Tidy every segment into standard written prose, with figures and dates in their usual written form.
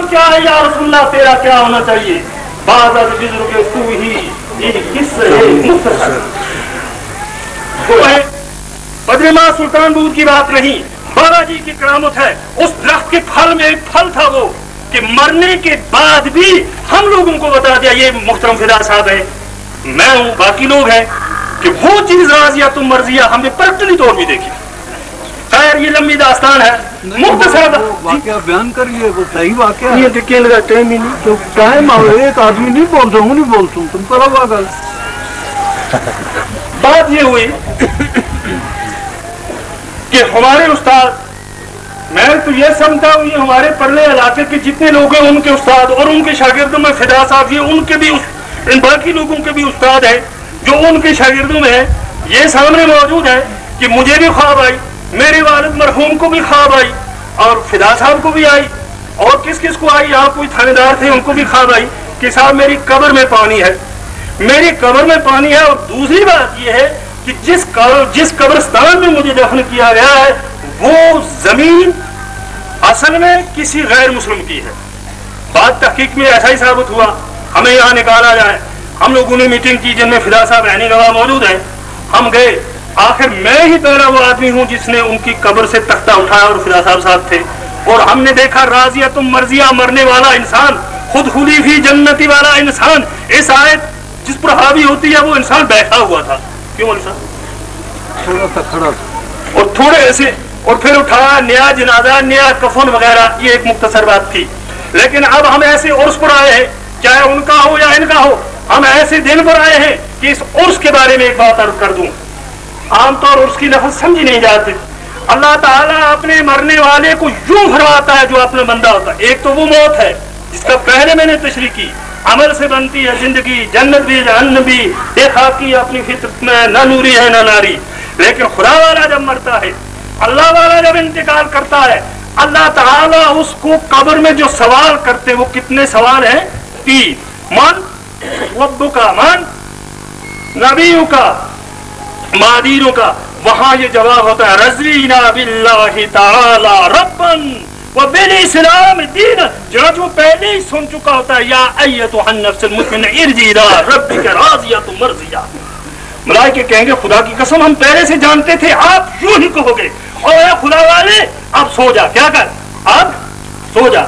مقصد کیا ہے یا رسول اللہ تیرا کیا ہونا چاہیے؟ بعض بزرگ تو ہی بدر ماہ سلطان بود کی بات نہیں، بابا جی کی کرامت ہے. اس درخت کے پھل میں ایک پھل تھا وہ کہ مرنے کے بعد بھی ہم لوگوں کو بتا دیا، یہ محترم فدا صاحب ہے، میں ہوں، باقی لوگ ہیں، کہ وہ چیز راضیہ تم مرضیہ ہم نے پریکٹیکلی طور بھی دیکھی. خیر یہ لمبی داستان ہے، مختصر واقعہ بیان کریے. وہ صحیح واقعہ ہے. یہ ٹکے لگا ٹائم ہی نہیں تو ٹائم ایک آدمی نہیں بولتا ہوں، نہیں بولتا ہوں، تم کرو گا گل. بات یہ ہوئی کہ ہمارے استاد، میں تو یہ سمجھتا ہوں یہ ہمارے پرلے علاقے کے جتنے لوگ ہیں ان کے استاد اور ان کے شاگردوں میں فدا صاحب یہ ان کے بھی ان باقی لوگوں کے بھی استاد ہیں جو ان کے شاگردوں میں ہے. یہ سامنے موجود ہے کہ مجھے بھی خواب آئی، میرے والد مرحوم کو بھی خواب آئی اور فدا صاحب کو بھی آئی، اور کس کس کو آئی، یہاں کوئی تھانے دار تھے ان کو بھی خواب آئی کہ صاحب میری قبر میں پانی ہے، میری قبر میں پانی ہے. اور دوسری بات یہ ہے کہ جس قبرستان میں مجھے دفن کیا گیا ہے وہ زمین اصل میں کسی غیر مسلم کی ہے. بات تحقیق میں ایسا ہی ثابت ہوا، ہمیں یہاں نکالا جائے. ہم لوگوں نے میٹنگ کی جن میں فدا صاحب عینی گواہ موجود ہیں، ہم گئے. آخر میں ہی پہلا وہ آدمی ہوں جس نے ان کی قبر سے تختہ اٹھایا اور فدا صاحب ساتھ تھے، اور ہم نے دیکھا راضیہ تم مرضیہ مرنے والا انسان، خود خلی فی جنتی والا انسان. اس آیت جس پر حاوی ہوتی ہے وہ انسان بیٹھا ہوا تھا، کیوں انسان تھوڑا سا کھڑا اور تھوڑے ایسے، اور پھر اٹھایا نیا جنازہ نیا کفن وغیرہ. یہ ایک مختصر بات تھی. لیکن اب ہم ایسے عرس پر آئے ہیں، چاہے ان کا ہو یا ان کا ہو، ہم ایسے دن پر آئے ہیں کہ اس عرس کے بارے میں ایک بات عرض کر دوں. عام طور عرس کی لفظ سمجھی نہیں جاتی. اللہ تعالیٰ اپنے مرنے والے کو یوں فرماتا ہے جو اپنا بندہ ہوتا ہے. ایک تو وہ موت ہے جس کا پہلے میں نے تشریح کی، عمل سے بنتی ہے زندگی، جنت بھی جہنم بھی، بے خاکی اپنی فطرت میں نہ نوری ہے نہ ناری. لیکن خدا والا جب مرتا ہے، اللہ والا جب انتقال کرتا ہے، اللہ تعالیٰ اس کو قبر میں جو سوال کرتے وہ کتنے سوال ہیں؟ 3. من ربک، من نبیک، مادینوں کا. وہاں یہ جواب ہوتا ہے رضینا باللہ تعالی ربا وبالاسلام دینا. جو پہلے ہی سن چکا ہوتا ہے یا ایتھا النفس المطمئنہ ارجعی الی ربک راضیۃ مرضیہ. ملائکے کہیں گے خدا کی قسم ہم پہلے سے جانتے تھے، آپ یوں ہی کہو گے، اور اے خدا والے اب سو جا. کیا کر؟ اب سو جا.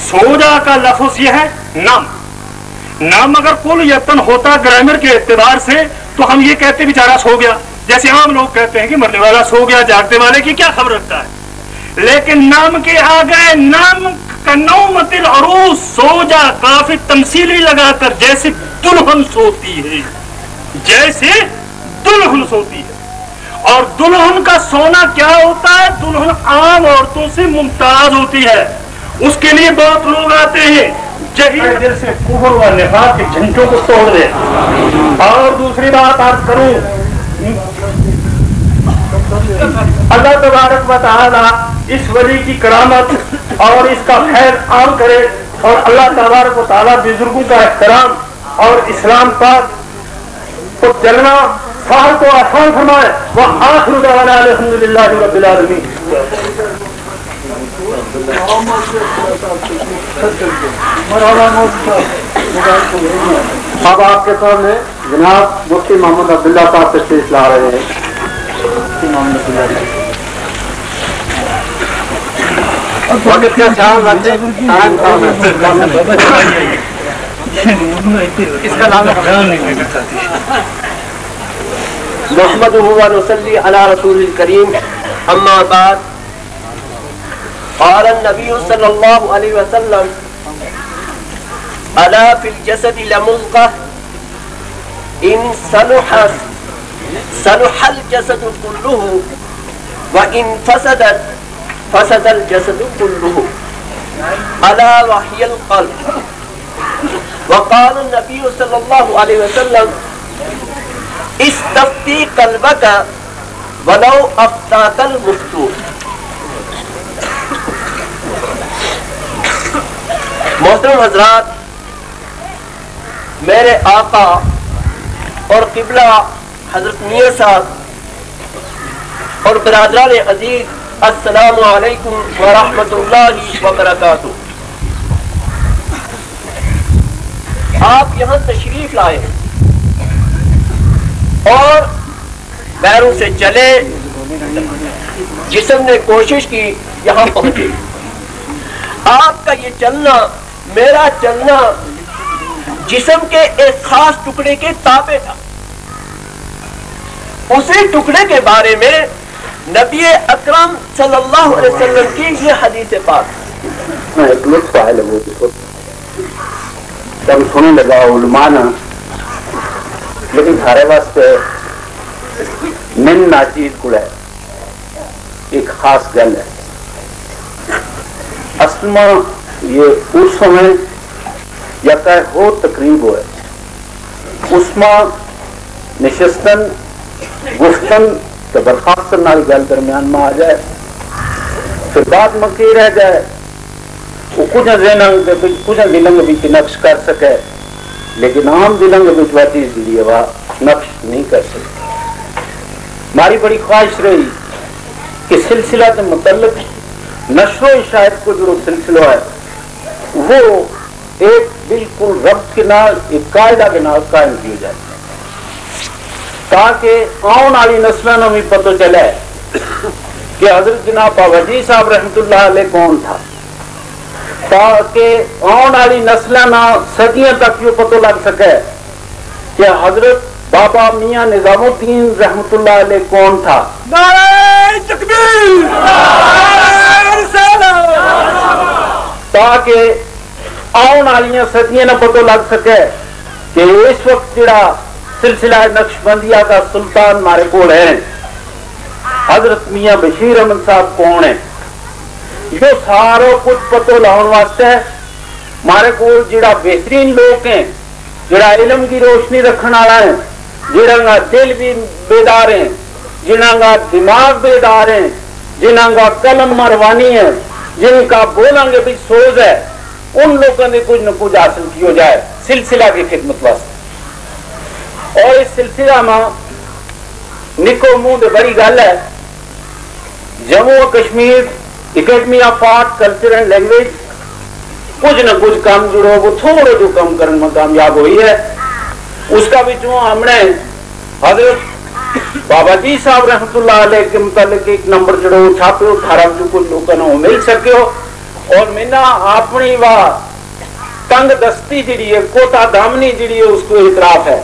سو جا کا لفظ یہ ہے نام. نام اگر کل یتن ہوتا گرامر کے اعتبار سے تو ہم یہ کہتے بیچارہ سو گیا، جیسے عام لوگ کہتے ہیں کہ مرنے والا سو گیا، جاگتے والے کی کیا خبر رکھتا ہے. لیکن نام کے آگے نام کا نومت العروس، سو جا کافی تمثیلی لگا کر جیسے دلہن سوتی ہے، جیسے دلہن سوتی ہے. اور دلہن کا سونا کیا ہوتا ہے؟ دلہن عام عورتوں سے ممتاز ہوتی ہے. اس کے لیے بہت لوگ آتے ہیں جہیل دل سے کفر و نفاق کے جھنڈوں کو توڑ دے. اور دوسری بات عرض کروں، اللہ تبارک و تعالی اس ولی کی کرامت اور اس کا خیر عام کرے، اور اللہ تبارک و تعالی بزرگوں کا احترام اور اسلام پاک کو چلنا سال کو آسان فرمائے. وآخر دعوانا الحمدللہ رب العالمین. اب آپ کے سامنے جناب مفتی محمد عبداللہ صاحب تشریف لا رہے ہیں. وقت کا خیال رکھیں. اس کا نام نحمدہ و نصلی علی رسول الکریم. اما بعد، قال النبی صلی اللہ علیہ وسلم الا فی الجسد لمضغہ ان صلح الجسد كله وان فسد الجسد كله الا وهي القلب. وقال النبي صلى الله عليه وسلم استفتی قلبك ولو افتاك المفتون. محترم حضرات، میرے آقا اور قبلہ حضرت میاں صاحب اور برادران عزیز، السلام علیکم ورحمۃ اللہ وبرکاتہ. آپ یہاں تشریف لائے اور پیروں سے چلے، جسم نے کوشش کی یہاں پہنچے. آپ کا یہ چلنا، میرا چلنا جسم کے ایک خاص ٹکڑے کے تابع تھا. اسی ٹکڑے کے بارے میں نبی اکرم صلی اللہ علیہ وسلم کی یہ حدیث پاک. میں ایک لطف آئے لگو جب سننے لگا علماء نا، لیکن سارے واسطے من ناچیز کو ہے ایک خاص گل ہے. اصل میں یہ اس سمے یا کہ ہو تقریب ہوئے اس میں نشستن گفتن تو برخاستن نال گل درمیان میں آ جائے، پھر بعد میں کی رہ جائے وہ کچھ دلنگ بھی نقش کر سکے، لیکن عام دلنگ وہ چیز دی وہ نقش نہیں کر سکتے. ہماری بڑی خواہش رہی کہ سلسلہ کے متعلق نشر و اشاعت کو جو سلسلہ ہے وہ ایک بالکل ربط کے نال ایک قاعدہ کے نال قائم کی جائے، تاکہ آن والی نسلوں میں بھی پتہ چلے کہ حضرت جناب بابا جی صاحب رحمت اللہ علیہ کون تھا، تاکہ آن والی نسلوں صدیوں تک یہ پتہ لگ سکے کہ حضرت بابا میاں نظام الدین رحمت اللہ علیہ کون تھا. نعرہ تکبیر، نعرہ رسالت، تاکہ آن والی صدیوں نہ پتہ لگ سکے کہ اس وقت جڑا سلسلہ نقش بندیہ کا سلطان مارے کول ہے حضرت میاں بشیر احمد صاحب کون ہے. یہ سارا کچھ پتہ لاؤن واسطے مارے کول جڑا بہترین لوگ ہیں، جڑا علم کی روشنی رکھنے والا ہے، جنہاں کا دل بھی بیدار ہیں، جنہاں کا دماغ بیدار ہیں، جنہاں کا قلم مروانی ہے، جن کا بولیں گے بھی سوز ہے، ان لوگوں نے کچھ نہ کچھ حاصل کیا جائے سلسلہ کی خدمت واسطے. اور اس سلسلہ میں نکو منہ دے بڑی گل ہے، جموں و Kashmir academy of art culture and language کچھ نہ کچھ کام جڑو وہ تھوڑے جو کام کرنے میں کامیاب ہوئی ہے. اس کا بھی جو ہم نے حضرت بابا جی صاحب رحمت اللہ علیہ کے متعلق ایک نمبر جڑو چھاپے 18 جو کچھ لوگوں نے مل سکے ہو، اور مینا اپنی وا تنگ دستی جڑی ہے، کوتا دامنی جڑی ہے، اس کو اعتراف ہے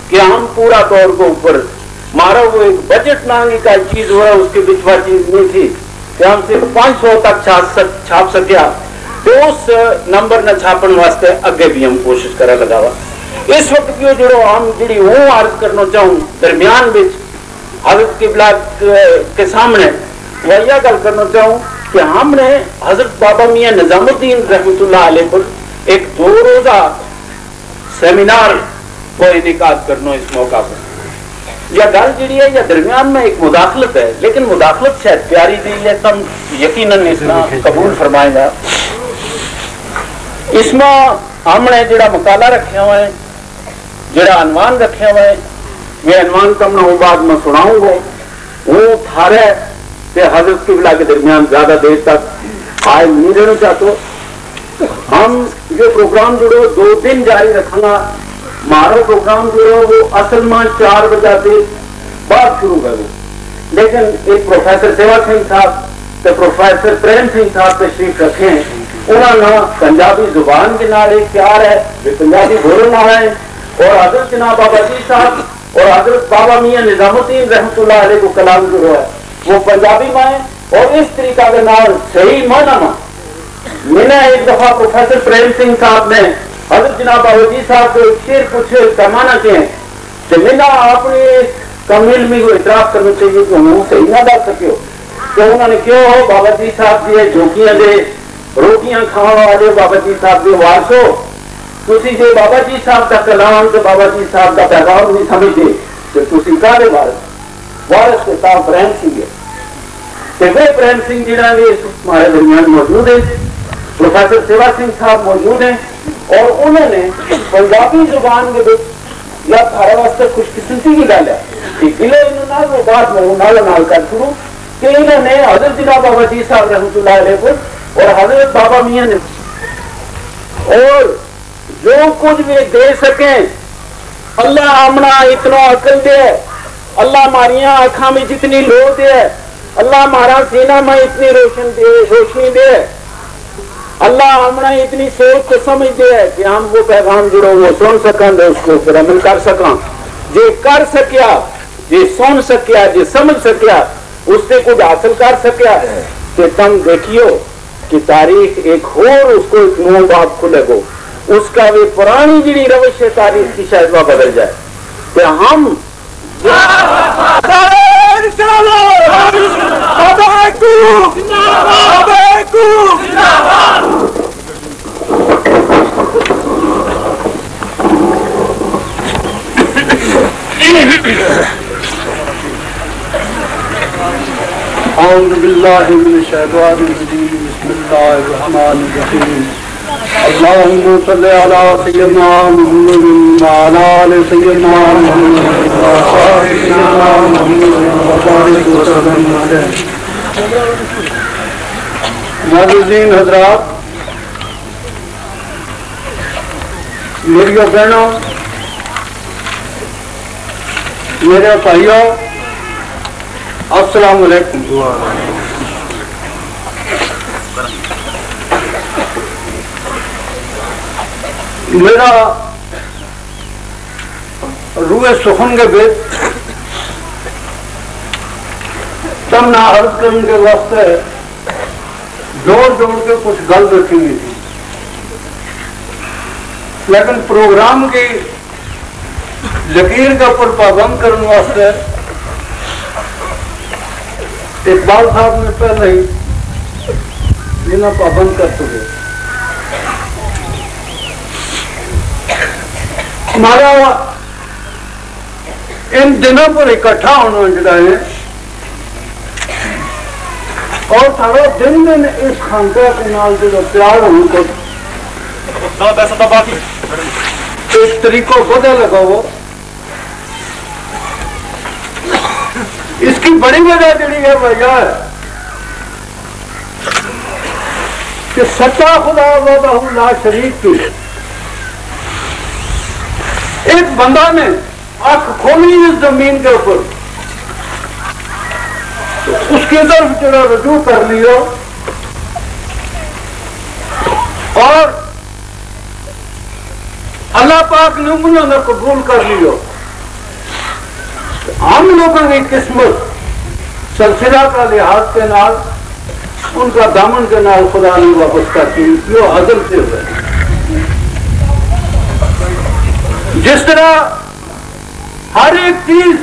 کہ ہم پورا طور کو اوپر مارا وہ ایک بجٹ نامی کا چیز ہوا، اس کے بچوا چیز نہیں تھی کہ ہم صرف 500 تک چھاپ سکیا، تو اس نمبر نہ چھاپن واسطے اگے بھی ہم کوشش کرا لگاوا. اس وقت جو جڑو ہم جڑی ہوں عرض کرنا چاہوں درمیان بچ حضرت قبلہ کے سامنے وہ یہ گل کرنا چاہوں کہ ہم نے حضرت بابا میاں نظام الدین رحمت اللہ علیہ پر ایک 2 روزہ سیمینار کو انعقاد کرنا اس موقع پر. یہ گل جڑی ہے یا درمیان میں ایک مداخلت ہے، لیکن مداخلت شاید پیاری دی ہے، تم یقیناً اس میں قبول فرمائیں گا. اس میں ہم نے جڑا مقالہ رکھے ہوئے ہیں، جڑا عنوان رکھے ہوئے ہیں، یہ عنوان کم نہ بعد میں سناؤں گا. وہ تھارے کہ حضرت قبلہ کے درمیان زیادہ دیر تک آئے نہیں رہنا چاہتے. ہم یہ پروگرام جڑو 2 دن جاری رکھنا. ہمارا پروگرام جو ہے وہ اصل میں 4 بجے سے بعد شروع کروں، لیکن ایک پروفیسر سیوا سنگھ صاحب تو پروفیسر پریم سنگھ صاحب تشریف رکھے ہیں. انہوں نے پنجابی زبان کے نال ایک پیار ہے، وہ پنجابی بولنے والا ہے، اور حضرت جناب بابا جی صاحب اور حضرت بابا میاں نظام الدین رحمت اللہ علیہ کو کلام جو ہے وہ پنجابی میں ہے. اور اس طریقہ کے نال صحیح معنی میں نے ایک دفعہ پروفیسر پریم سنگھ صاحب نے حضرت جناب بابا جی صاحب کو ایک شعر پوچھے پیمانہ کے ہیں کہ مینا اپنے کم علمی کو اعتراف کرنا چاہیے کہ انہوں صحیح نہ ڈال سکے ہو. تو انہوں نے کیوں ہو بابا جی صاحب جی جھوکیاں دے روٹیاں کھاؤ والے بابا جی صاحب کے وارثو، تسی جی بابا جی صاحب کا کلام تو بابا جی صاحب کا پیغام نہیں سمجھتے کہ تسی کہے وارث کے صاحب پریم سنگھ ہے. کہ وہ پریم سنگھ جہاں بھی ہمارے درمیان موجود ہیں، پروفیسر سیوا سنگھ صاحب موجود ہیں، اور انہوں نے پنجابی زبان کے یا سارے واسطے خوش قسمتی کی گل ہے کہ گلے انہوں وہ بات میں نال کر شروع کہ انہوں نے حضرت جناب بابا جی صاحب رحمۃ اللہ علیہ پر اور حضرت بابا میاں نے اور جو کچھ بھی دے سکیں اللہ ہمنا اتنا عقل دے، اللہ ہماریاں آنکھاں میں جتنی لو دے، اللہ ہمارا سینہ میں اتنی روشنی دے، اللہ ہمنا اتنی سوچ کو سمجھ دے کہ ہم وہ پیغام جڑو وہ سن سکیں تو اس کو پھر عمل کر سکیں. جے کر سکیا، جے سن سکیا، جے سمجھ سکیا، اس سے کچھ حاصل کر سکیا کہ تم دیکھیو کہ تاریخ ایک اور اس کو ایک نو باب کھلے گو، اس کا بھی پرانی جڑی روش ہے تاریخ کی شاید وہ بدل جائے کہ ہم اعوذ باللہ من الشیطان الرجیم بسم اللہ الرحمن الرحیم اللہم صلی علی سیدنا محمد وعلی آل سیدنا محمد وعلی سیدنا محمد وبارک وسلم علیہ. معززین حضرات، میری بہنوں، میرے بھائیوں، السلام علیکم. میرا روح سخن کے بیت تم نہ عرض کرنے کے واسطے جوڑ کے کچھ گل رکھی ہوئی تھی، لیکن پروگرام کی لکیر کے اوپر پابند کرنے واسطے اقبال صاحب نے پہلے ہی بنا پابند کر چکے. ہمارا ان دنوں پر اکٹھا ہونا جڑا ہے اور سارا دن اس خانقاہ کے نال جو پیار ہونے کو ایک طریقوں بدل لگا وہ اس کی بڑی وجہ جڑی ہے وجہ ہے کہ سچا خدا وحدہ لا شریک کی ایک بندہ نے آنکھ کھولی اس زمین کے اوپر تو اس کی طرف جڑا رجوع کر لیو اور اللہ پاک نے انہوں نے قبول کر لیو. ہم لوگوں کی قسمت سلسلہ کا لحاظ کے نال ان کا دامن کے نال خدا نے وابستہ کی جو عدل سے ہوئے. جس طرح ہر ایک چیز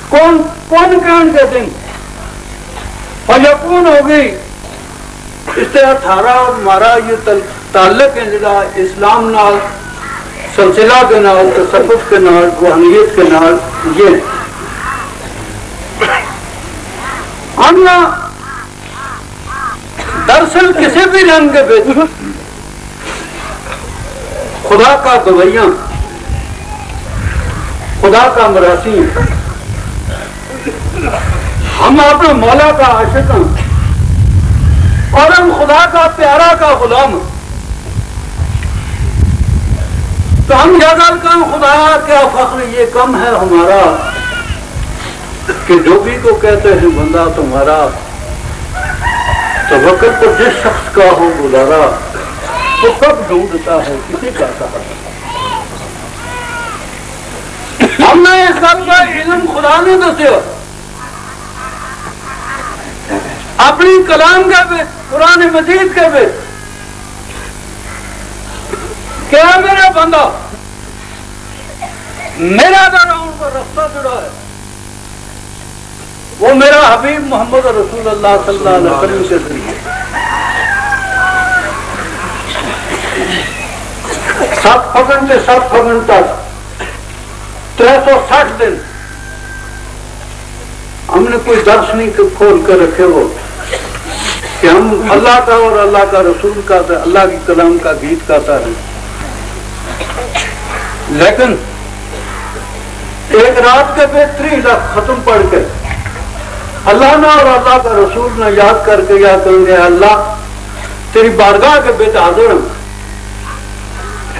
کون کے دن فیکون ہوگی، اس طرح تھارا اور ہمارا یہ تعلق ہے جڑا اسلام نال سلسلہ کے نال تصوف کے نال روحانیت کے نال یہ ہم دراصل کسی بھی رنگ کے بیچ خدا کا گویاں، خدا کا مراسی، ہم اپنے مولا کا عاشق ہیں اور ہم خدا کا پیارا کا غلام. تو ہم زیادہ کم خدا کیا فخر یہ کم ہے ہمارا کہ جو بھی کو کہتے ہیں بندہ تمہارا تو وقت پر جس شخص کا ہو گزارا تو کب ڈھونڈتا ہے کسی کا سہارا. ہم نے اس گل کا علم خدا نے دسیا اپنی کلام کے بھی قرآن مجید کے بھی کیا میرا بندہ میرا ان کا رستہ جڑا ہے وہ میرا حبیب محمد رسول اللہ صلی اللہ علیہ وسلم کے ذریعے 7 فگن سے 7 فگن تک 360 دن ہم نے کوئی درس نہیں کھول کر رکھے وہ کہ ہم اللہ کا اور اللہ کا رسول کا اللہ کی کلام کا گیت گاتا ہے. لیکن ایک رات کے 3 لاکھ ختم پڑھ کے اللہ نے اور اللہ کا رسول نے یاد کر کے یا کہیں گے اللہ تیری بارگاہ کے بیت حاضر ہوں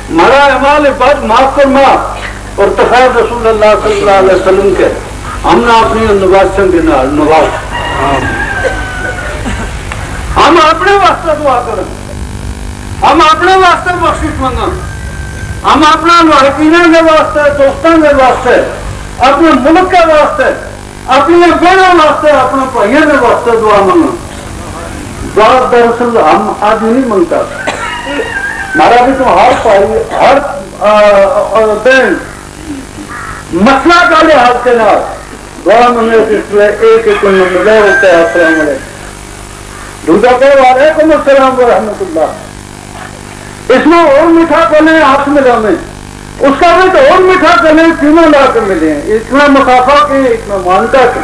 ہمارا اعمال بد معاف فرما اور تخیر رسول اللہ صلی اللہ علیہ وسلم کے ہم نہ اپنی نوازشوں کے نواز ہم اپنے واسطے دعا کریں ہم اپنے واسطے بخشش منگا ہم اپنا لاحقین کے واسطے دوستوں کے واسطے اپنے ملک کے واسطے اپنے بہنوں واسطے اپنے بھائیوں کے واسطے دعا منگا دعا دراصل ہم آج نہیں منگتا ہمارا بھی تو ہر بھائی ہر بہن مسئلہ کا لحاظ کے نام دعا منگے اس لیے ایک ایک ملے ہوتے ہیں السلام علیکم دوسرا کہ وعلیکم السلام ورحمۃ اللہ اس میں اور میٹھا کرنے ہاتھ ملا میں اس کا بھی تو اور میٹھا کرنے تینوں لا کر ملے ہیں اتنا مسافہ کے اتنا مانتا کے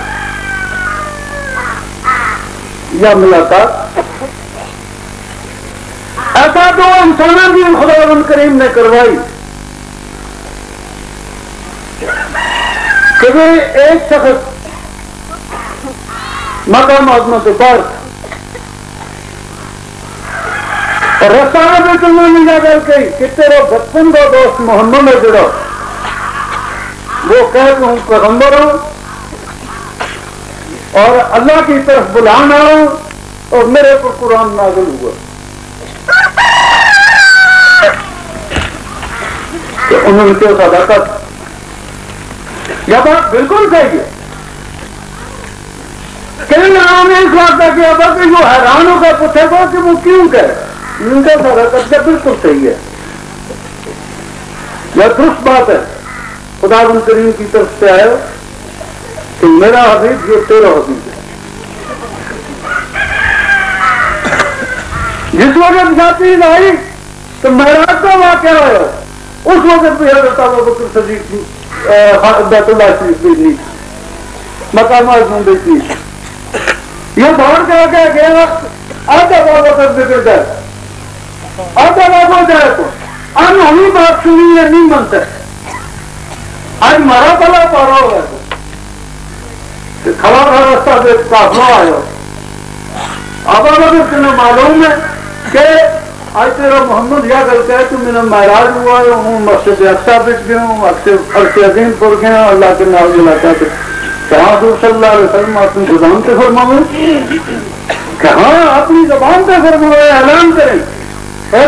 یا ملاقات ایسا تو انسانوں کی خدا بند کریم نے کروائی کبھی ایک شخص مقام عظمت پر اور رستہ میں تمہیں نہیں جا گئی کہ تیرا بچپن کا دوست محمد ہے جڑا وہ کہہ کہ ہوں پیغمبر ہوں اور اللہ کی طرف بلانا ہوں اور میرے پر قرآن نازل ہوا تو انہوں نے کیا صداقت یہ بات بالکل صحیح ہے کئی لوگوں نے اس واسطہ کیا تھا کہ جو حیران ہو کر پوچھے گا کہ وہ کیوں کہے ان کا صداقت بالکل صحیح ہے یہ درست بات ہے خدا بند کریم کی طرف سے آیا کہ میرا حبیب یہ تیرا حبیب ہے جس وقت جاتی آئی تو معراج کا واقعہ ہوا اس وقت بھی حضرت ابوبکر صدیق بیت اللہ شریف بھیجنی مقام اعظم بھیجنی یہ باہر کہا کہ گیا آدھا ابوبکر ذکر جائے آدھا بابا جائے تو ہم ہمیں بات سنی ہے نہیں مانتے آج مارا پلا پارا ہوا ہے کھڑا تھا راستہ سے کافلا آیا ابا بکر تمہیں معلوم ہے کہ آج تیرا محمد یا کرتا ہے تو میرا معراج ہوا ہے ہوں مسجد اقصی بچ گیا ہوں عرش عظیم پر گیا اللہ کے نام علاقہ سے کہاں حضور صلی اللہ علیہ وسلم اپنی زبان پہ فرماؤں کہاں اپنی زبان پہ فرماؤں اعلان کریں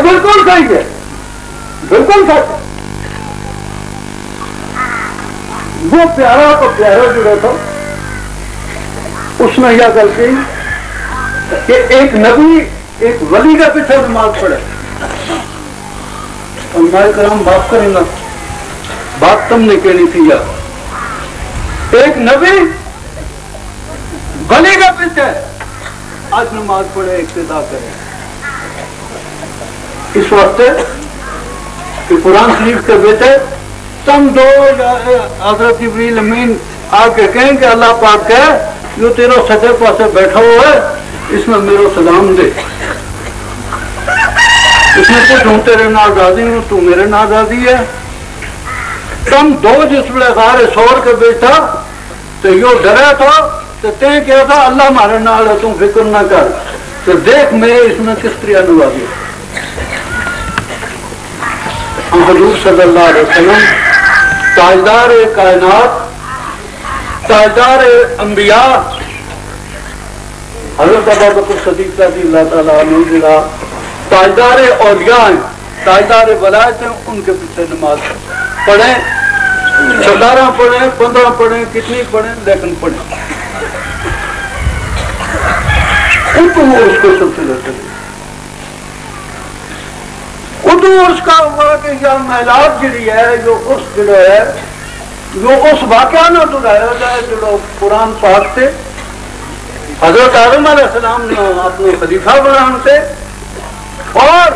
بالکل صحیح ہے بالکل سچ وہ پیارا تو پیارا جڑا تھا اس نے یہ گل کی کہ ایک نبی ایک ولی کا پیچھے نماز پڑھے اور میں کرام بات کریں گا بات تم نے کہنی تھی یار ایک نبی ولی کا پیچھے آج نماز پڑھے اقتدا کرے اس وقت کہ قرآن شریف کے بیٹے تم دو حضرت جبریل امین آ کے کہیں کہ اللہ پاک کہ جو تیرا سچے پاسے بیٹھا ہوا ہے اس میں میرا سلام دے اس میں کچھ ہوں تیرے نال راضی ہوں تو میرے نال راضی ہے تم دو جس ویلے غار سور کے بیٹھا تو یہ ڈرا تھا تو تے کیا تھا اللہ ہمارے نال ہے تم فکر نہ کر تو دیکھ میں اس میں کس طرح نوازی حضور صلی اللہ علیہ وسلم تاجدار کائنات تاجدار انبیاء حضرت ابوبکر صدیق رضی اللہ تعالیٰ عنہ تاجدار اولیاء ہیں تاجدار ولایت ہیں ان کے پیچھے نماز پڑھیں 17 پڑھیں 15 پڑھیں کتنی پڑھیں لیکن پڑھیں ان کو اس کو سب سے لڑتے اردو اس کا ہوا کہ یہ معراج جڑی ہے جو اس جڑا ہے جو اس واقعہ نہ دہرایا جائے جو قرآن پاک سے حضرت آدم علیہ السلام نے اپنے خلیفہ بنانے سے اور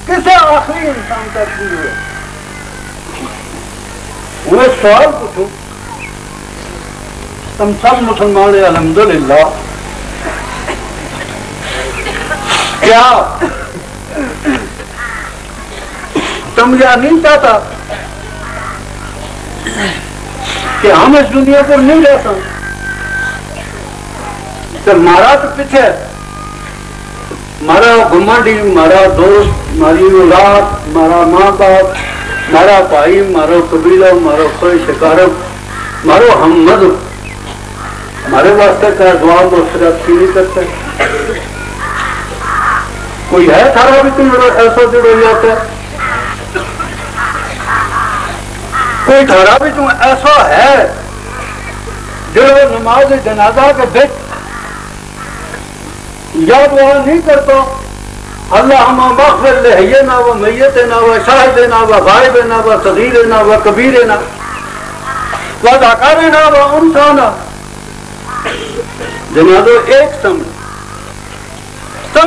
کسی آخری انسان تک بھی ہوئے میں سوال پوچھوں تم سب مسلمان الحمدللہ کیا تم یہ نہیں چاہتا کہ ہم اس دنیا پر نہیں رہ سکتے تو مارا تو پیچھے مارا گمنڈی، مارا دوست، ماری اولاد، مارا ماں باپ، مارا بھائی، مارا قبیلہ، مارا کوئی شکارت، مارو ہم مد ہمارے واسطے کا دعا مغفرت کی نہیں کرتے؟ کوئی ہے تھارا بھی تم ایسا جڑو جاتا ہے؟ کوئی تھارا بھی تم ایسا ہے جو نماز جنازہ کے بچ یا دعا نہیں کرتا اللہم مغفر لحینا و میتنا و شاہدنا و غائبنا و صغیرنا و کبیرنا و ذکرنا و انسانا؟ جنازہ ایک سم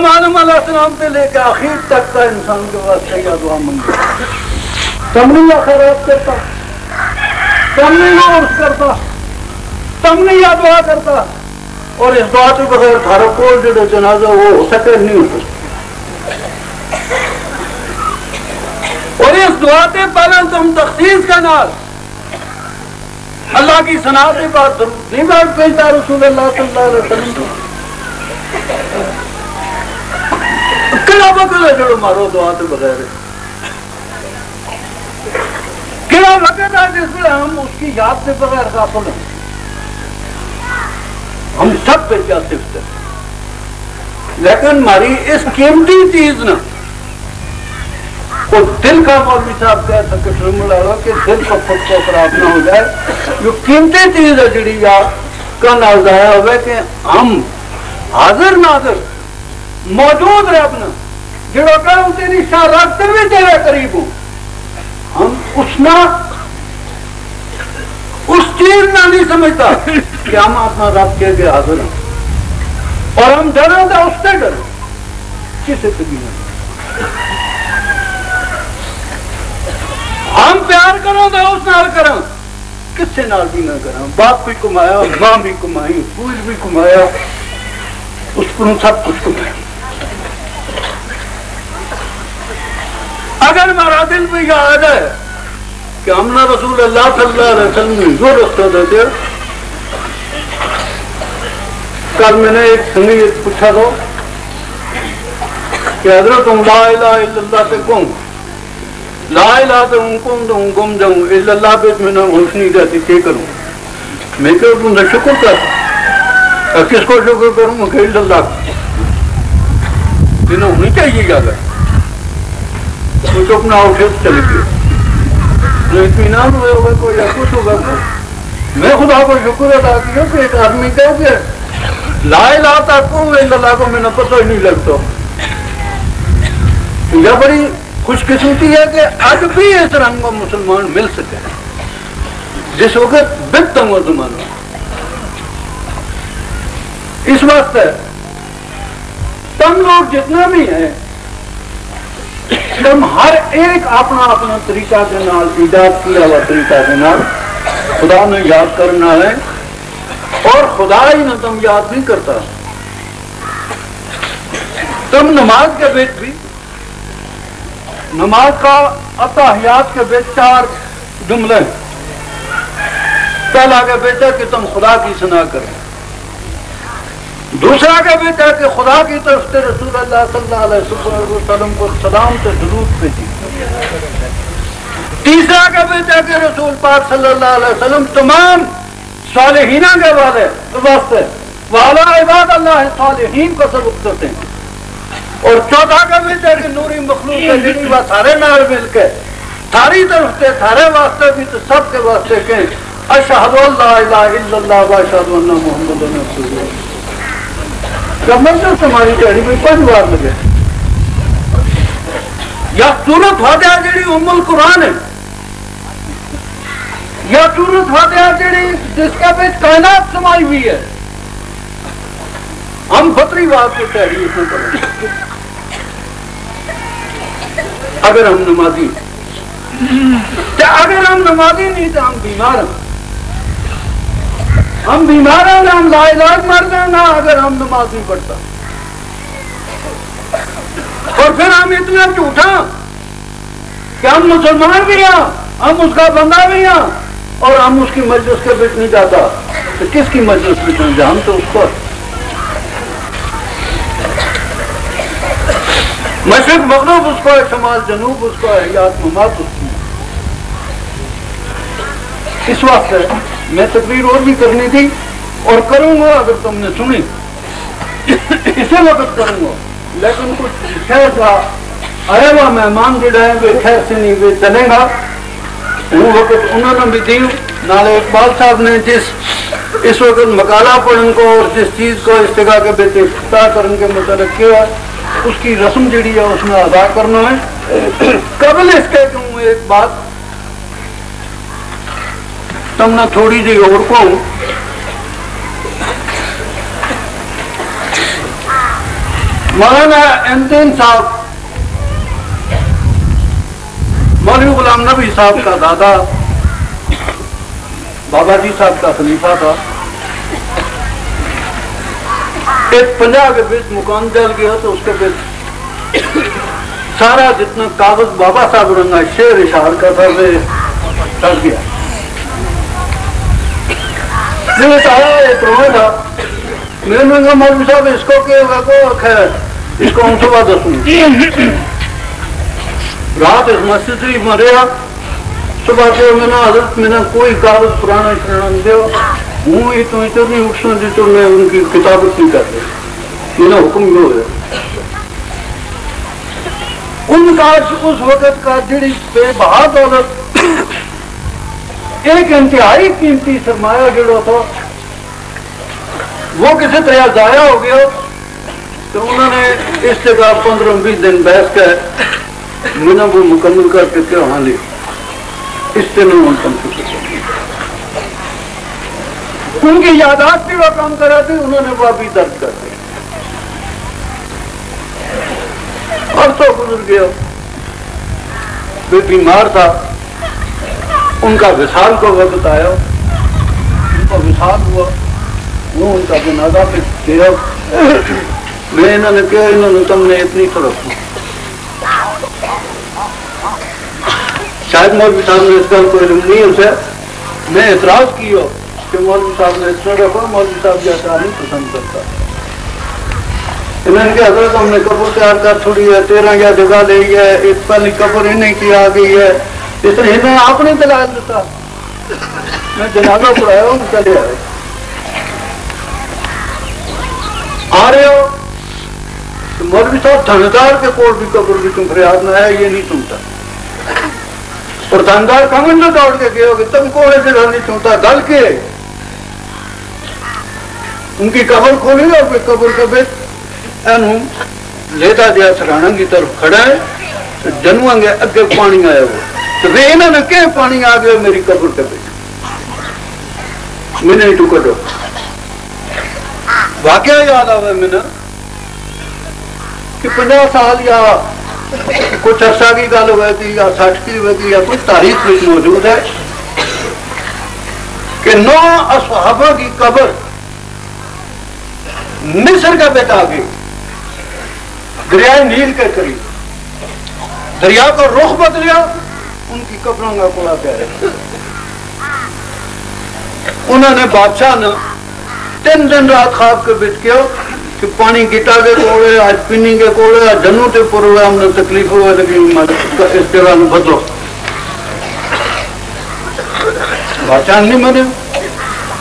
آدم علیہ السلام سے لے کے آخر تک کا انسان کے واسطے یا دعا منگا، تم نہیں یا خیرات کرتا، تم نہیں یا عرض کرتا، تم نہیں یا دعا کرتا، اور اس دعا کے بغیر تھارا کول جڑے جنازہ وہ ہو سکے نہیں ہو سکتا۔ اور اس دعا کے پہلے تم تخصیص کا نال اللہ کی ثنا کے بعد نہیں بات بھیجتا رسول اللہ صلی اللہ علیہ وسلم کہڑا وقت ہے جڑو مارو دعا کے بغیر؟ کہڑا وقت ہے جس میں ہم اس کی یاد کے بغیر غافل ہیں؟ ہم سب پہ کیا صفت ہے، لیکن ہماری اس قیمتی چیز نا وہ دل کا مولوی صاحب کہہ سکے کہ دل کو خود کو خراب نہ ہو جائے، جو قیمتی چیز ہے جڑی یاد کا نازایا ہوئے کہ ہم حاضر ناظر موجود رہے اپنا جڑو کروں تیری شارت بھی تیرے قریب ہوں، ہم اس چیز نہ نہیں سمجھتا کہ ہم اپنا رب کے کے حاضر ہیں، اور ہم ڈریں تو اس سے ڈریں کسی سے بھی نہیں، ہم پیار کرو تو اس نال کریں کس سے نال بھی نہ کریں، باپ بھی کمایا، ماں بھی کمائی، پوج بھی کمایا، اس کو سب کچھ کمایا، اگر ہمارا دل بھی یاد ہے کہ ہم نے رسول اللہ صلی اللہ علیہ وسلم نے جو رستہ دیتے، کل میں نے ایک سنگی پوچھا تھا کہ حضرت لا الہ الا اللہ سے کون لا الہ تو گم جاؤں الا اللہ پہ میں نے ہوش نہیں رہتی، کیا کروں؟ میں کہ تم نے شکر کر، کس کو شکر کروں کہ الا اللہ تینوں ہونی چاہیے جاگا، وہ تو اپنا آؤٹ چلے گئے، اطمینان ہوئے ہوئے کوئی یا کچھ ہوگا، میں خدا کو شکر ادا کیا کہ ایک آدمی کہہ کہ لا الہ تک الا اللہ کو میں نے پتہ ہی نہیں لگتا۔ یہ بڑی خوش قسمتی ہے کہ اب بھی اس رنگ میں مسلمان مل سکے جس وقت بہتا ہوا زمانہ، اس واسطے تم لوگ جتنا بھی ہیں تم ہر ایک اپنا اپنا طریقہ کے نال ایجاد کیا ہوا طریقہ کے نال خدا نے یاد کرنا ہے، اور خدا ہی نہ تم یاد نہیں کرتا۔ تم نماز کے بیچ بھی نماز کا اتحیات کے بیچ 4 جملے، پہلا کے بیچ ہے کہ تم خدا کی ثنا کریں، دوسرا کے بیچ ہے کہ خدا کی طرف سے رسول اللہ صلی اللہ علیہ وسلم کو سلام سے درود بھیجی، تیسرا کے بیچ ہے کہ رسول پاک صلی اللہ علیہ وسلم تمام صالحین کے واسطے وعلی عباد اللہ صالحین کو سبق دیتے ہیں، اور چوتھا کا بیچ ہے کہ نوری مخلوق ہے جنہی وہ سارے نال مل کے تھاری طرف سے سارے واسطے بھی تو سب کے واسطے کہ اشہد اللہ الہ الا اللہ و اشہد ان محمد رسول اللہ۔ جب مجلس ہماری تحری میں 5 بار لگے، یا سورت فاتحہ جڑی ام القرآن ہے، یا سورت فاتحہ جڑی جس کا بیچ کائنات سمائی ہوئی ہے، ہم فطری بات کو تحری اس میں پڑھیں اگر ہم نمازی، اگر ہم نمازی نہیں تو ہم بیمار ہیں، ہم بیمار ہیں، ہم لا علاج مر گئے نہ اگر ہم نماز نہیں پڑھتا، اور پھر ہم اتنا جھوٹا کہ ہم مسلمان بھی ہیں، ہم اس کا بندہ بھی ہیں، اور ہم اس کی مجلس کے بیچ نہیں جاتا، تو کس کی مجلس میں چل جائے؟ ہم تو اس کو مشرق مغرب اس کو ہے، شمال جنوب اس کو ہے، حیات ممات اس کی۔ اس وقت میں تقریر اور بھی کرنی تھی اور کروں گا اگر تم نے سنی، اسی وقت کروں گا، لیکن کچھ خیر کا آیا ہوا مہمان جڑا ہے وہ خیر سے نہیں وہ چلے گا، وہ وقت انہوں نے بھی دی۔ نالے اقبال صاحب نے جس اس وقت مقالہ پڑھن کو اور جس چیز کو اس جگہ کے بے افتتاح کرنے کے متعلق کیا اس کی رسم جڑی ہے اس میں ادا کرنا ہے۔ قبل اس کے کیوں ایک بات تم نے تھوڑی جی اور کو مولانا امتین صاحب مولوی غلام نبی صاحب کا دادا بابا جی صاحب کا خلیفہ تھا، ایک 50 کے بیچ مکان جل گیا تو اس کے بیچ سارا جتنا کاغذ بابا صاحب رنگا شعر اشعار کا تھا وہ ڈل گیا۔ ایک رونا تھا، میں نے کہا مولوی صاحب اس کو کیا ہوگا خیر اس کو ہم صبح دسوں رات اس مسجد شریف میں رہا، صبح سے میں نے حضرت میں نے کوئی کاغذ پرانا شرانا نہیں دیا، ہوں ہی تو ادھر نہیں اٹھنا جتر میں ان کی کتابت نہیں کرتے، میں نے حکم یہ ہوا ان کا اس وقت کا جڑی بے بہا دولت ایک انتہائی قیمتی سرمایہ جڑا تھا وہ کسی طرح ضائع ہو گیا، تو انہوں نے اس جگہ 15-20 دن بحث کا میں نے وہ مکمل کر کے کیا وہاں لی اس سے ان کی یاداشت بھی وہ کام کرا تھی، انہوں نے وہ بھی درد کر دی اور تو گزر گیا، وہ بیمار تھا، ان کا وصال کو وقت آیا، ان کا وصال ہوا، وہ ان کا جنازہ پہ گیا، میں انہوں نے کہا انہوں نے تم نے اتنی طرف شاید مولوی صاحب نے اس کا کوئی علم نہیں اسے، میں اعتراض کیا کہ مولوی صاحب نے اس طرح رکھا، مولوی صاحب جیسا نہیں پسند کرتا، انہوں نے کہا حضرت ہم نے قبر تیار کر چھوڑی ہے، 13 یا جگہ لے گیا ہے، ایک پہلی قبر انہیں کی آ گئی ہے، اس طرح انہیں آپ نے دلائل دیتا، میں جنازہ پڑھایا ہوں چلے آئے آ رہے ہو تو مولوی صاحب تھاندار کے کول بھی قبر بھی تم فریاد نہ ہے یہ نہیں سنتا، اور تھاندار کمن میں دوڑ کے گئے ہو کہ تم کو ایسے نہیں سنتا، گل کے ان کی قبر کھولی اور پھر قبر کے بیچ لیتا دیا سرانا کی طرف کھڑا ہے، جنواں گے اگے پانی آیا ہوا تو وہ انہوں نے کہ پانی آ گیا میری قبر کے بیچ، میں نے ٹکڑ واقعہ یاد آیا میں نے کہ 50 سال یا کچھ عرصہ کی گل ہوئے تھی یا 60 کی ہوئے تھی یا کچھ تاریخ میں موجود ہے کہ 9 اصحابہ کی قبر مصر کا بیٹا آگے دریائے نیل کے قریب، دریا کا رخ بدلیا، ان کی قبروں کا کوڑا پہ ہے، انہوں نے بادشاہ نے 3 دن رات خواب کے بیچ کیا کہ پانی گٹا کے کوڑے آج پینی کے کوڑے آج جنوں تے پروگرام نے تکلیف ہوا لیکن اس طرح میں بدلو، بادشاہ نہیں منے،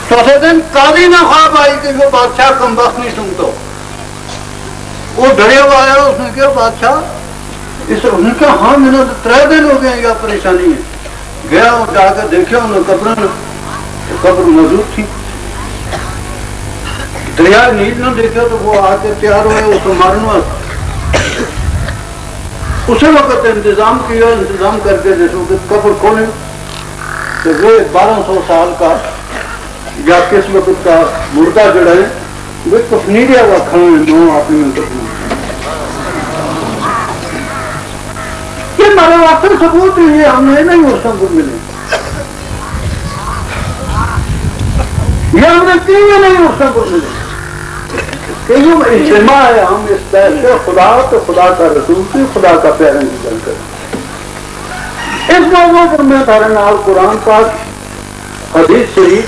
چوتھے دن قاضی میں خواب آئی کہ وہ بادشاہ کم وقت نہیں سنتا، وہ ڈرے ہوا آیا، اس نے کہا بادشاہ اس نے کہا ہاں میں نے 3 دن ہو گئے یا پریشانی ہے، گیا اور جا کے دیکھا انہوں نے قبر موجود تھی، دریا نیل نہ دیکھا تو وہ آ کے تیار ہوئے اس کو مارنا، اسی وقت انتظام کیا، انتظام کر کے جیسے وقت قبر کھولے تو وہ 1200 سال کا یا کس وقت کا مردہ جڑا ہے وہ کفنیریا کا کھانا نو اپنی میں یہ ہمارا واقعی ثبوت ہے، ہمیں نہیں اس کو ملے، یہ ہمیں کیوں نہیں اس کو ملے کہ یہ اجتماع ہے، ہم اس بحث سے خدا تو خدا کا رسول سے خدا کا پیارا نکل کر اس موضوع پر میں تھارے نال قرآن پاک، حدیث شریف،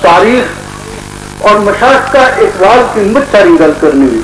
تاریخ اور مشائخ کا اقرار کی مجھ ساری گل کرنی ہوئی،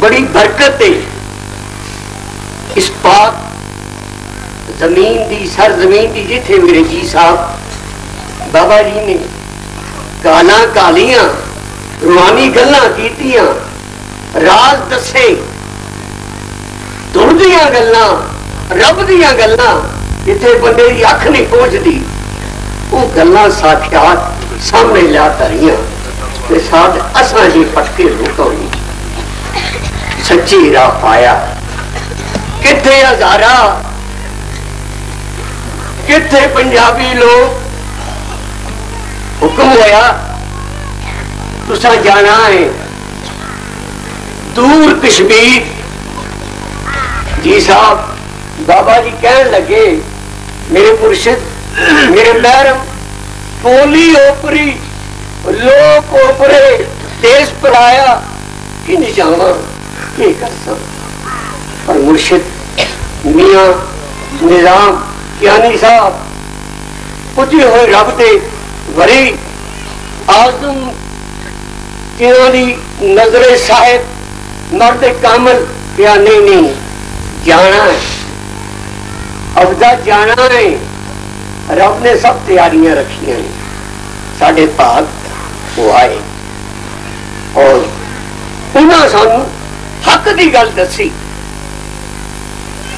بڑی برکت ہے اس پاک زمین دی سر زمین دی جتھے میرے جی صاحب بابا جی نے گالاں کالیاں روحانی گلاں کیتیاں راز دسے دور دیاں گلاں رب دیاں گلاں جتھے بندے دی اکھ نہیں پہنچتی وہ گلاں ساکھیات سامنے لا تریاں تے ساتھ اساں جی پٹکے لوکاں سچی راہ پایا کتھے ہزارہ کتھے پنجابی لوگ حکم ہویا تساں جانا ہے دور کشمیر جی صاحب بابا جی کہن لگے میرے مرشد میرے محرم پولی اوپری لوگ اوپرے دیس پر آیا کہ نہیں جانا یہ کر سکتا اور مرشد میاں نظام یعنی صاحب پوچھے ہوئے رب دے وری آزم انہوں دی نظر صاحب مرد کامل کیا نہیں جانا ہے افدا جانا ہے رب نے سب تیاریاں رکھی ہیں ساڑھے پاک وہ آئے اور انہاں سانو حق دی گل دسی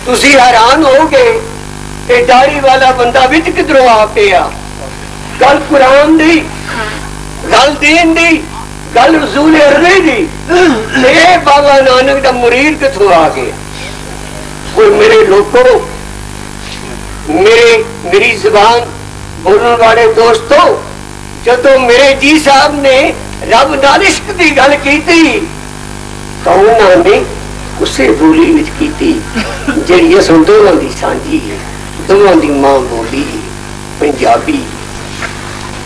تسی حیران ہو گئے کہ داڑھی والا بندہ وچ کدھروں آ پیا گل قرآن دی گل دین دی گل رسول عربی دی اے بابا نانک دا مرید کتھوں آ گیا کوئی میرے لوگوں میری زبان بولنے والے دوستوں جدو میرے جی صاحب نے رب نال عشق دی گل کیتی تو انہوں نے اسے بولی وچ کیتی جڑی اس دونوں دی سانجھی ہے دونوں دی ماں بولی پنجابی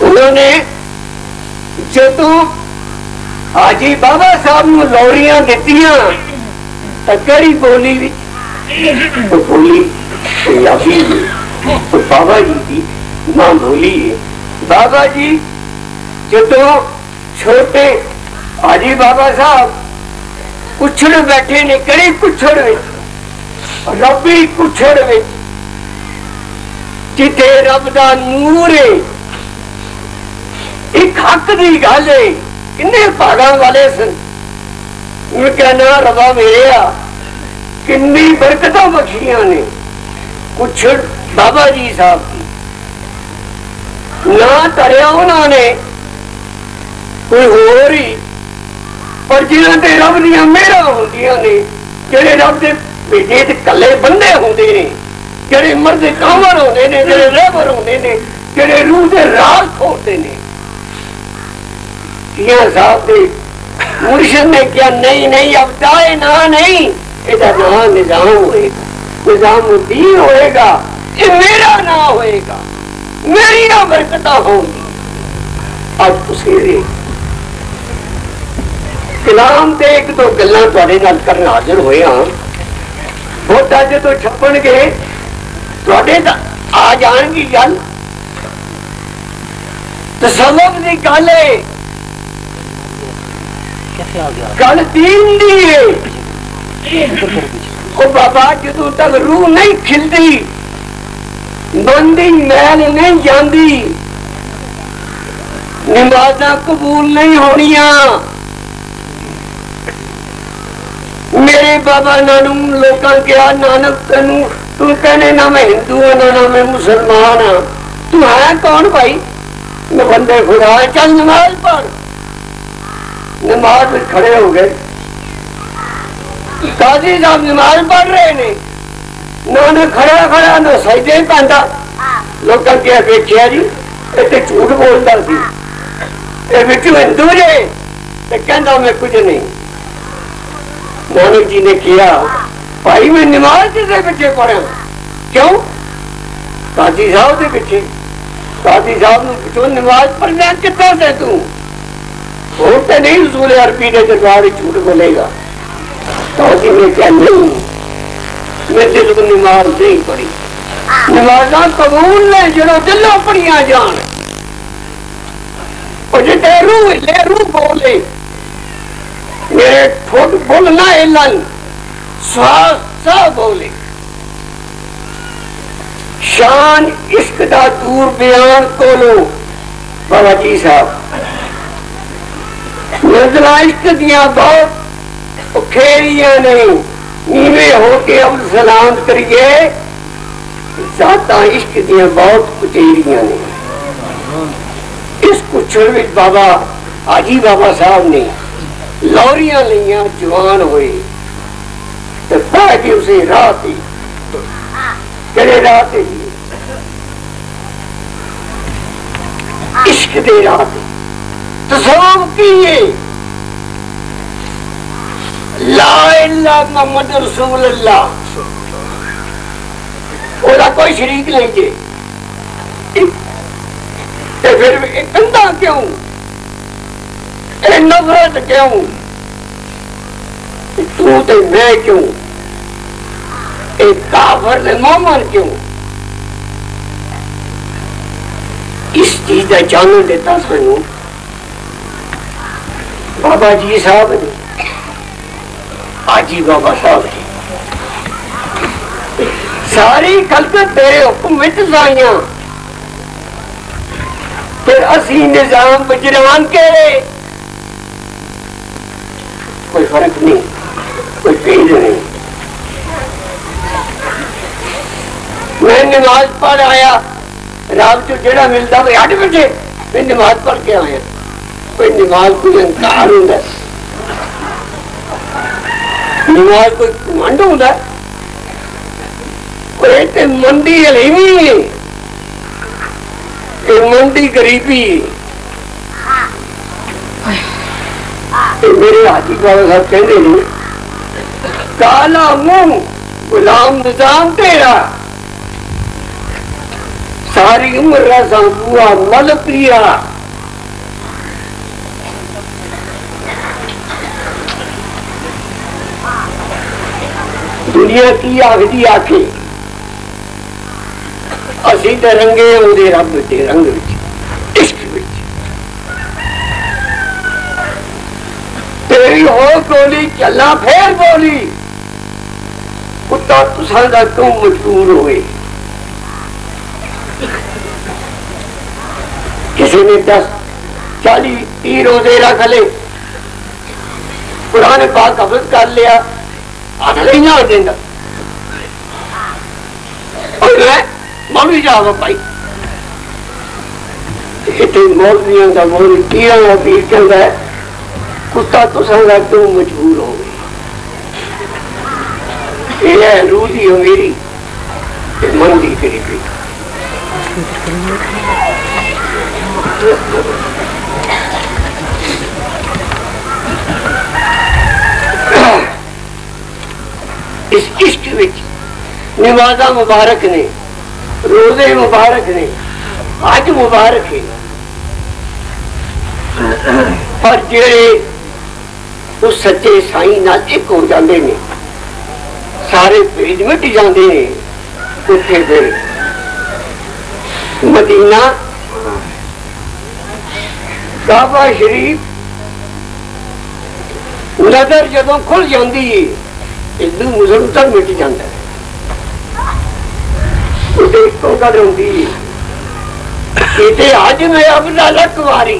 انہوں نے جدو حاجی بابا صاحب نو لوریاں دتیاں تکڑی بولی وچ بولی پنجابی بابا جی کی ماں بولی ہے بابا جی جدو چھوٹے حاجی بابا صاحب کچھڑ بیٹھے نے کڑی کچھڑ ربی کچھڑ جتھے رب دا نور ہے ایک حق دی گل ہے کنے پاگاں والے سن میں کہنا ربا میرے آ کنی برکتاں بخشیاں نے کچھڑ بابا جی صاحب کی نہ تریا انہوں نے کوئی ہو رہی پر جنہوں نے رب دیا میرا ہوندیاں نے جڑے رب دے بیٹے تے کلے بندے ہوندے نے جڑے مرد کامر ہوندے نے جڑے رہبر ہوندے نے جڑے روح دے راز کھولتے نے کیا صاحب دے مرشد نے کیا نہیں اب دائے نہ نہیں ایدہ نام نظام ہوئے گا نظام الدین ہوئے گا یہ میرا نہ ہوئے گا میری نہ برکتہ ہوں گی آج پسیرے کلام دے ایک تو گلنا توڑے نال کرنا حاضر ہوئے ہاں بہت آجے تو چھپن گئے توڑے آ جان کی گل تصوف دی گل ہے گل دین دی ہے او بابا جدو تک روح نہیں کھلتی بندی محل نہیں جاندی نمازاں قبول نہیں ہونیاں میرے بابا نانم لوکاں کیا نانک تنو تو کہنے نہ میں ہندو ہوں نہ میں مسلمان ہوں تو ہے کون بھائی میں بندے خدا چل نماز پڑھ نماز میں کھڑے ہو گئے قاضی صاحب نماز پڑھ رہے نے نہ کھڑا نہ سجدے پہنتا لوگوں کیا دیکھا جی یہ جھوٹ بولتا سی یہ بچوں ہندو جے کہنا میں کچھ نہیں نانک جی نے کیا بھائی میں نماز کسے پیچھے پڑھا کیوں قاضی صاحب کے پیچھے قاضی صاحب نے پوچھو نماز پڑھنا کتنا سے تو ہوتے نہیں رسول عربی نے دربار جھوٹ بولے گا قاضی نے کیا نہیں میں دل کو نماز نہیں پڑھی نمازاں قبول نے جڑو دلوں پڑھیاں جان اور جتے روح لے روح بولے میرے ٹھوٹ بولنا اعلان سواس سا بولے شان عشق دا دور بیان کولو بابا جی صاحب نزلہ عشق دیاں بہت کھیڑیاں نہیں نیوے ہو کے اب سلام کریے ذاتاں عشق دیاں بہت کچیریاں نہیں اس کچھڑ وچ بابا حاجی بابا صاحب نے لوریاں لیاں جوان ہوئے تو پا کے اسے راہ تھی کہڑے راہ تھی عشق دے راہ تھی تصوف کیے لا الہ محمد رسول اللہ اوہ کوئی شریک نہیں جے تے پھر اندھا کیوں اے نفرت کیوں تو تے میں کیوں اے کافر نے مومن کیوں اس چیز کا جانو دیتا سنو بابا جی صاحب نے حاجی بابا صاحب نے ساری خلقت تیرے حکم وچ سائیاں پھر اسی نظام بجران کے کوئی فرق نہیں کوئی فیض نہیں میں نماز پڑھ آیا رات جو جڑا ملتا وہ 8 بجے میں نماز پڑھ کے آیا کوئی نماز کوئی انکار ہوں نماز کوئی کمانڈ ہوں کوئی تے منڈی علیمی ہے منڈی غریبی میرے حاجی بابا صاحب کہتے ہیں کالا منہ غلام نظام تیرا ساری عمر رسا بوا مل پیا دنیا کی آخری آکھے اسی تے رنگے اودے رب دے رنگ وچ عشق وچ تیری ہو گولی چلا پھر بولی کتا تساں دا کیوں مجبور ہوئے کسی نے 10 40 30 روزے رکھ لے قرآن پاک حفظ کر لیا آدھا نہیں نہ دینا اور میں مولوی جاوا بھائی اتنے مولویاں کا مولوی کیا پیر چلتا ہے کتا تساں دا کیوں مجبور ہو گئی یہ ہے روح دی میری من دی غریبی اس عشق وچ نمازاں مبارک نے روزے مبارک نے حج مبارک ہے پر جڑے اس سچے سائیں نال ایک ہو جاندے نے سارے بھید مٹ جاندے نے اتھے پھر مدینہ کعبہ شریف نظر جدوں کھل جاندی ہے ایک دو مظلم تک مٹ جاندہ ہے اسے ایک تو قدر ہوندی ہے حج میں اب لالک واری